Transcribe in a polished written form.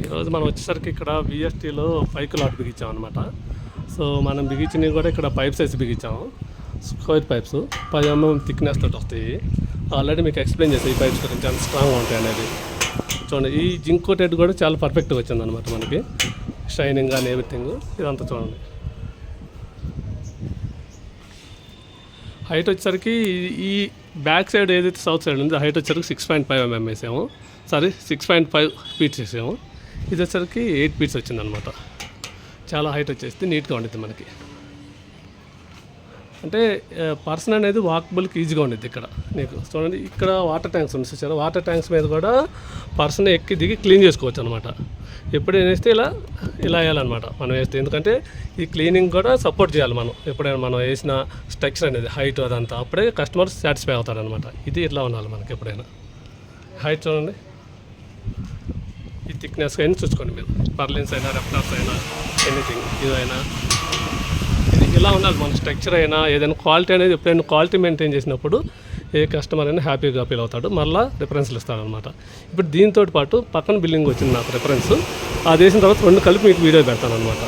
ఈరోజు మనం వచ్చేసరికి ఇక్కడ విఎస్టీలో పైకి లాట్ బిగించాం అనమాట. సో మనం బిగించినవి కూడా ఇక్కడ పైప్స్ వేసి బిగించాము, స్క్వేర్ పైప్స్ 10 mm థిక్నెస్ తోటి వస్తాయి. ఆల్రెడీ మీకు ఎక్స్ప్లెయిన్ చేస్తాయి ఈ పైప్స్ గురించి ఎంత స్ట్రాంగ్గా ఉంటాయి అనేది. చూడండి, ఈ జింక్ కోటెడ్ కూడా చాలా పర్ఫెక్ట్గా వచ్చింది అనమాట మనకి, షైనింగ్ కానీ ఎవ్రీథింగ్ ఇదంతా. చూడండి, హైట్ వచ్చేసరికి ఈ బ్యాక్ సైడ్ ఏదైతే సౌత్ సైడ్ ఉందో హైట్ వచ్చేసరికి 6.5 mm వేసాము, 6.5 ఫీట్స్ వేసాము. ఇది వచ్చేసరికి 8 ఫీట్స్ వచ్చిందనమాట. చాలా హైట్ వచ్చేసి నీట్గా ఉండిద్ది మనకి. అంటే పర్సన్ అనేది వాకబుల్కి ఈజీగా ఉండిద్ది ఇక్కడ. నీకు చూడండి, ఇక్కడ వాటర్ ట్యాంక్స్ ఉంది చూసారా, వాటర్ ట్యాంక్స్ మీద కూడా పర్సన్ ఎక్కి దిగి క్లీన్ చేసుకోవచ్చు అనమాట. ఎప్పుడైనా వేస్తే ఇలా వేయాలన్నమాట మనం వేస్తే, ఎందుకంటే ఈ క్లీనింగ్ కూడా సపోర్ట్ చేయాలి మనం. ఎప్పుడైనా మనం వేసిన స్ట్రక్చర్ అనేది హైట్ అదంతా, అప్పుడే కస్టమర్ సాటిస్ఫై అవుతారనమాట. ఇది ఇట్లా ఉండాలి మనకి ఎప్పుడైనా. హైట్ చూడండి, ఈ థిక్నెస్ అయినా చూసుకోండి మీరు, పర్లిన్స్ అయినా రెప్టార్స్ అయినా ఎనీథింగ్ ఇదైనా ఇది ఇలా ఉండాలి మన స్ట్రక్చర్ అయినా. ఏదైనా క్వాలిటీ అనేది ఎప్పుడైనా క్వాలిటీ మెయింటైన్ చేసినప్పుడు ఏ కస్టమర్ అయినా హ్యాపీగా ఫీల్ అవుతాడు, మళ్ళీ రిఫరెన్స్లు ఇస్తాడనమాట. ఇప్పుడు దీంతో పాటు పక్కన బిల్డింగ్ వచ్చింది నాకు రిఫరెన్స్, అది వేసిన తర్వాత 2 కలిపి మీకు వీడియో పెడతాను అనమాట.